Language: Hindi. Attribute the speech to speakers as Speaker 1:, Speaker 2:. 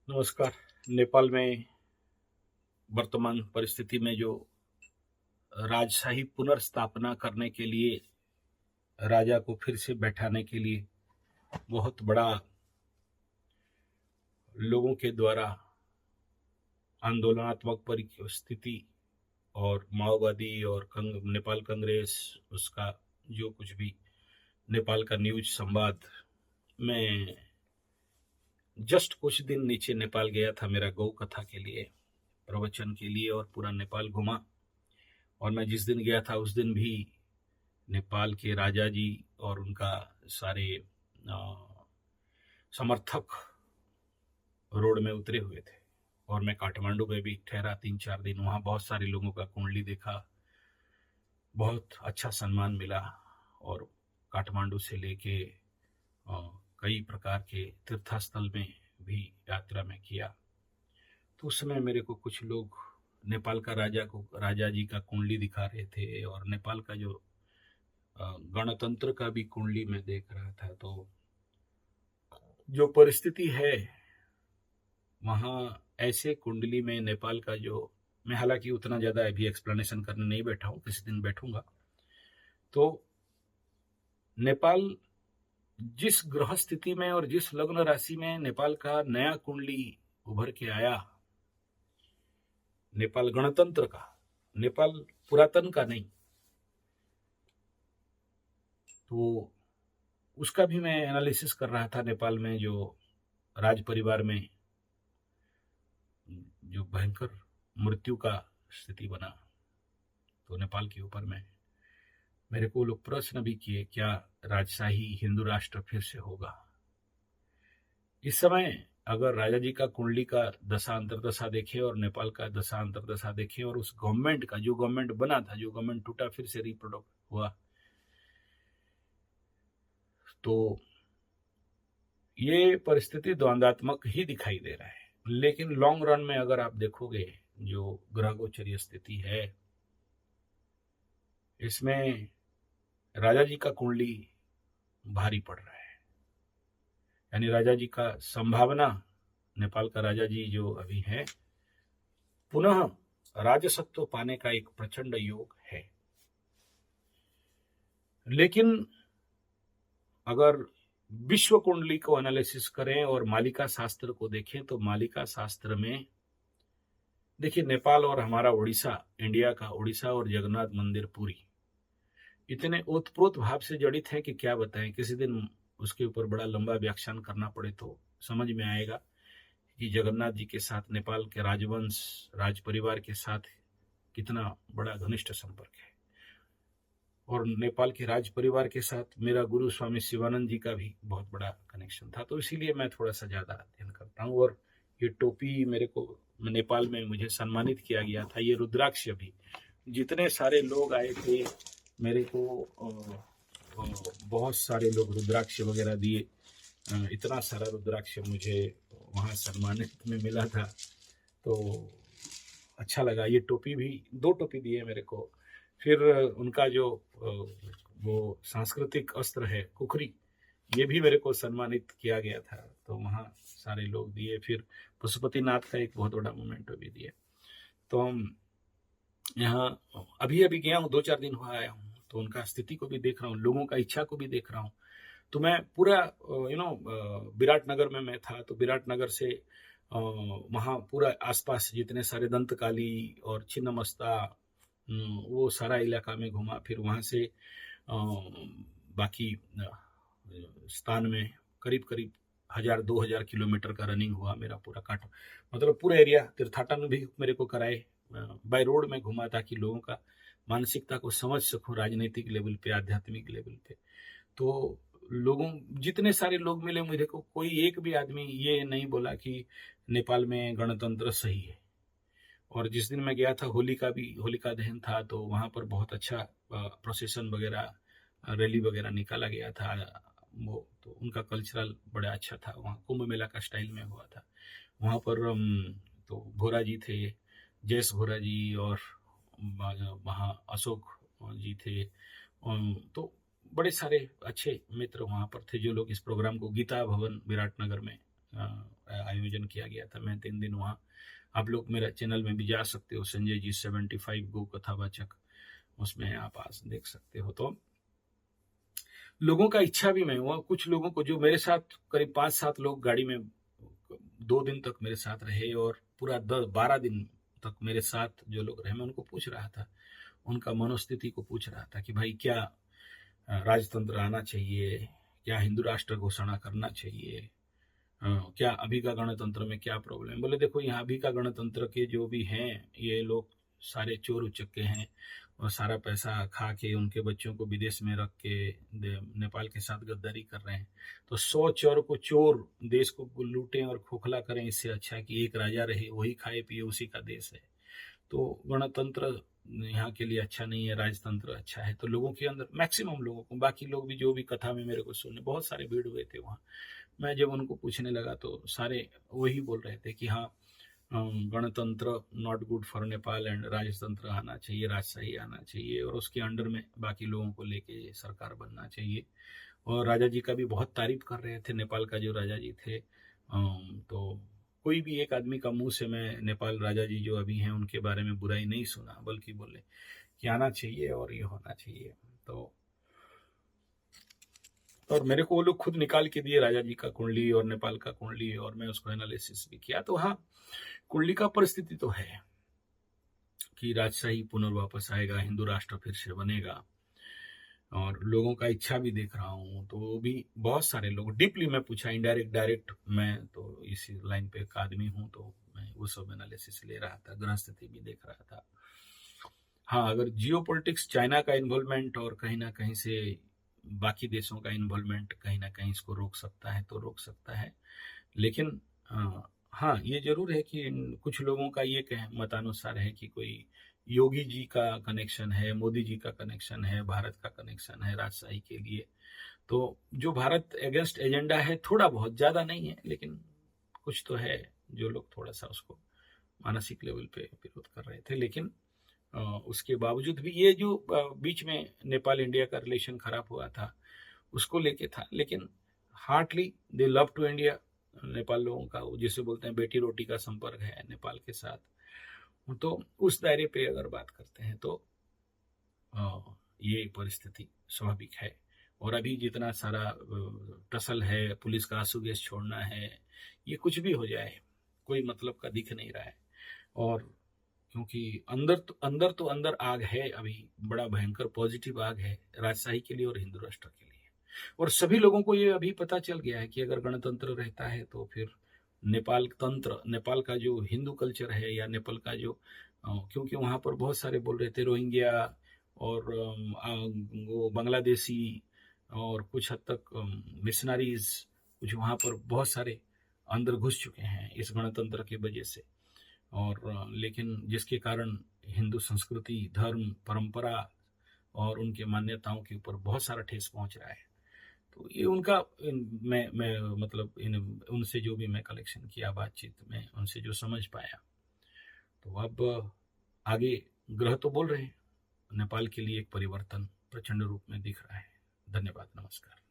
Speaker 1: नमस्कार। नेपाल में वर्तमान परिस्थिति में जो राजशाही पुनर्स्थापना करने के लिए राजा को फिर से बैठाने के लिए बहुत बड़ा लोगों के द्वारा आंदोलनात्मक परिस्थिति और माओवादी और नेपाल कांग्रेस उसका जो कुछ भी नेपाल का न्यूज संवाद। मैं जस्ट कुछ दिन नीचे नेपाल गया था मेरा गौ कथा के लिए, प्रवचन के लिए, और पूरा नेपाल घुमा। और मैं जिस दिन गया था उस दिन भी नेपाल के राजा जी और उनका सारे समर्थक रोड में उतरे हुए थे। और मैं काठमांडू में भी ठहरा 3-4 दिन। वहाँ बहुत सारे लोगों का कुंडली देखा, बहुत अच्छा सम्मान मिला। और काठमांडू से लेके कई प्रकार के तीर्थस्थल में भी यात्रा में किया। तो उस समय मेरे को कुछ लोग नेपाल का राजा जी का कुंडली दिखा रहे थे, और नेपाल का जो गणतंत्र का भी कुंडली में देख रहा था। तो जो परिस्थिति है वहाँ ऐसे कुंडली में नेपाल का जो, मैं हालांकि उतना ज़्यादा अभी एक्सप्लेनेशन करने नहीं बैठा हूँ, किसी दिन बैठूंगा। तो नेपाल जिस ग्रह स्थिति में और जिस लग्न राशि में नेपाल का नया कुंडली उभर के आया, नेपाल गणतंत्र का, नेपाल पुरातन का नहीं, तो उसका भी मैं एनालिसिस कर रहा था। नेपाल में जो राज परिवार में जो भयंकर मृत्यु का स्थिति बना, तो नेपाल के ऊपर में मेरे को लोग प्रश्न भी किए, क्या राजशाही हिंदू राष्ट्र फिर से होगा? इस समय अगर राजा जी का कुंडली का दशा अंतरदशा देखे और नेपाल का दशा अंतरदशा देखे, और उस गवर्नमेंट का जो गवर्नमेंट बना था, जो गवर्नमेंट टूटा फिर से रिप्रोडक्ट हुआ, तो ये परिस्थिति द्वंद्वात्मक ही दिखाई दे रहा है। लेकिन लॉन्ग रन में अगर आप देखोगे जो ग्रह गोचरीय स्थिति है, इसमें राजा जी का कुंडली भारी पड़ रहा है। यानी राजा जी का संभावना, नेपाल का राजा जी जो अभी है, पुनः राजसत्व पाने का एक प्रचंड योग है। लेकिन अगर विश्व कुंडली को एनालिसिस करें और मालिका शास्त्र को देखें, तो मालिका शास्त्र में देखिए, नेपाल और हमारा उड़ीसा, इंडिया का उड़ीसा और जगन्नाथ मंदिर पुरी इतने ओतप्रोत भाव से जड़ित हैं कि क्या बताएं। किसी दिन उसके ऊपर बड़ा लंबा व्याख्यान करना पड़े तो समझ में आएगा कि जगन्नाथ जी के साथ नेपाल के राजवंश, राज परिवार के साथ कितना बड़ा घनिष्ठ संपर्क है। और नेपाल के राज परिवार के साथ मेरा गुरु स्वामी शिवानंद जी का भी बहुत बड़ा कनेक्शन था। तो इसीलिए मैं थोड़ा सा ज्यादा अध्ययन करता हूँ। और ये टोपी मेरे को नेपाल में मुझे सम्मानित किया गया था, ये रुद्राक्ष भी। जितने सारे लोग आए थे मेरे को बहुत सारे लोग रुद्राक्ष वगैरह दिए। इतना सारा रुद्राक्ष मुझे वहाँ सम्मानित में मिला था, तो अच्छा लगा। ये टोपी भी, 2 टोपी दिए मेरे को। फिर उनका जो वो सांस्कृतिक अस्त्र है कुखरी, ये भी मेरे को सम्मानित किया गया था, तो वहाँ सारे लोग दिए। फिर पशुपतिनाथ का एक बहुत बड़ा मोमेंटो भी दिए। तो हम यहाँ अभी अभी गया हूँ, 2-4 दिन हुआ आया हूँ, तो उनका स्थिति को भी देख रहा हूँ, लोगों का इच्छा को भी देख रहा हूँ। तो मैं पूरा विराटनगर में मैं था, तो विराटनगर से वहाँ पूरा आसपास जितने सारे दंतकाली और छिन्नमस्ता, वो सारा इलाका में घूमा। फिर वहाँ से बाकी स्थान में करीब करीब 1000-2000 किलोमीटर का रनिंग हुआ मेरा पूरा मतलब पूरा एरिया। तीर्थाटन भी मेरे को कराए, बाय रोड में घुमा ताकि लोगों का मानसिकता को समझ सकूं, राजनीतिक लेवल पे, आध्यात्मिक लेवल पे। तो लोगों, जितने सारे लोग मिले मुझे को, कोई एक भी आदमी ये नहीं बोला कि नेपाल में गणतंत्र सही है। और जिस दिन मैं गया था, होलिका दहन था, तो वहाँ पर बहुत अच्छा प्रोसेशन वगैरह, रैली वगैरह निकाला गया था। वो तो उनका कल्चरल बड़ा अच्छा था, वहाँ कुंभ मेला का स्टाइल में हुआ था। वहाँ पर तो भोरा जी थे, जयेश भोरा जी, और वहाँ अशोक जी थे। तो बड़े सारे अच्छे मित्र वहाँ पर थे, जो लोग इस प्रोग्राम को, गीता भवन विराटनगर में आयोजन किया गया था। मैं 3 दिन वहाँ, आप लोग मेरा चैनल में भी जा सकते हो, संजय जी 75 गो कथावाचक, उसमें आप आज देख सकते हो। तो लोगों का इच्छा भी मैं हुआ, कुछ लोगों को जो मेरे साथ करीब 5-7 लोग गाड़ी में 2 दिन तक मेरे साथ रहे और पूरा 10-12 दिन तक मेरे साथ जो लोग रहे, मैं उनको पूछ रहा था, उनका मनोस्थिति को पूछ रहा था कि भाई क्या राजतंत्र आना चाहिए, क्या हिंदू राष्ट्र घोषणा करना चाहिए, क्या अभी का गणतंत्र में क्या प्रॉब्लम है। बोले देखो, यहाँ अभी का गणतंत्र के जो भी हैं ये लोग सारे चोर उचक्के हैं और सारा पैसा खा के उनके बच्चों को विदेश में रख के नेपाल के साथ गद्दारी कर रहे हैं। तो 100 चोर को चोर देश को लूटें और खोखला करें, इससे अच्छा है कि एक राजा रहे, वही खाए पिए, उसी का देश है। तो गणतंत्र यहाँ के लिए अच्छा नहीं है, राजतंत्र अच्छा है। तो लोगों के अंदर, मैक्सिमम लोगों को, बाकी लोग भी जो भी कथा में मेरे को सुनने, बहुत सारे भीड़ हुए थे वहाँ, मैं जब उनको पूछने लगा तो सारे वही बोल रहे थे कि हाँ, गणतंत्र not good for Nepal and राजतंत्र आना चाहिए, राजशाही आना चाहिए और उसके अंडर में बाकी लोगों को लेके सरकार बनना चाहिए। और राजा जी का भी बहुत तारीफ कर रहे थे, नेपाल का जो राजा जी थे। तो कोई भी एक आदमी का मुंह से मैं नेपाल राजा जी जो अभी हैं उनके बारे में बुराई नहीं सुना, बल्कि बोले कि आना चाहिए और ये होना चाहिए। तो और मेरे को वो लोग खुद निकाल के दिए राजा जी का कुंडली और नेपाल का कुंडली, और मैं उसको एनालिसिस भी किया। तो हाँ, कुंडली का परिस्थिति तो है कि राजशाही पुनर्वापस आएगा, हिंदू राष्ट्र फिर से बनेगा, और लोगों का इच्छा भी देख रहा हूँ। तो वो भी बहुत सारे लोग, डीपली मैं पूछा, इनडायरेक्ट डायरेक्ट, मैं तो इसी लाइन पे एक आदमी हूँ, तो मैं वो सब एनालिसिस ले रहा था, ग्रह स्थिति भी देख रहा था। हाँ, अगर जियो पॉलिटिक्स, चाइना का इन्वॉल्वमेंट और कहीं ना कहीं से बाकी देशों का इन्वॉल्वमेंट कहीं ना कहीं इसको रोक सकता है, तो रोक सकता है। लेकिन हाँ, ये जरूर है कि कुछ लोगों का ये मतानुसार है कि कोई योगी जी का कनेक्शन है, मोदी जी का कनेक्शन है, भारत का कनेक्शन है राजशाही के लिए। तो जो भारत अगेंस्ट एजेंडा है, थोड़ा बहुत, ज्यादा नहीं है, लेकिन कुछ तो है जो लोग थोड़ा सा उसको मानसिक लेवल पे विरोध कर रहे थे। लेकिन उसके बावजूद भी ये जो बीच में नेपाल इंडिया का रिलेशन खराब हुआ था, उसको लेके था। लेकिन heartily they love to India. Nepal लोगों का जिसे बोलते हैं बेटी रोटी का संपर्क है नेपाल के साथ। तो उस दायरे पे अगर बात करते हैं तो ये परिस्थिति स्वाभाविक है। और अभी जितना सारा टसल है, पुलिस का आंसू गैस छोड़ना है, ये कुछ भी हो जाए, कोई मतलब का दिख नहीं रहा है। और क्योंकि अंदर आग है, अभी बड़ा भयंकर पॉजिटिव आग है राजशाही के लिए और हिंदू राष्ट्र के लिए। और सभी लोगों को ये अभी पता चल गया है कि अगर गणतंत्र रहता है तो फिर नेपाल तंत्र, नेपाल का जो हिंदू कल्चर है या नेपाल का जो, क्योंकि वहां पर बहुत सारे बोल रहे थे रोहिंग्या और वो बांग्लादेशी और कुछ हद तक मिशनरीज, कुछ वहां पर बहुत सारे अंदर घुस चुके हैं इस गणतंत्र की वजह से। और लेकिन जिसके कारण हिंदू संस्कृति, धर्म, परंपरा और उनके मान्यताओं के ऊपर बहुत सारा ठेस पहुंच रहा है। तो ये उनका, मैं मतलब उनसे जो भी मैं कलेक्शन किया, बातचीत में उनसे जो समझ पाया, तो अब आगे ग्रह तो बोल रहे हैं नेपाल के लिए एक परिवर्तन प्रचंड रूप में दिख रहा है। धन्यवाद, नमस्कार।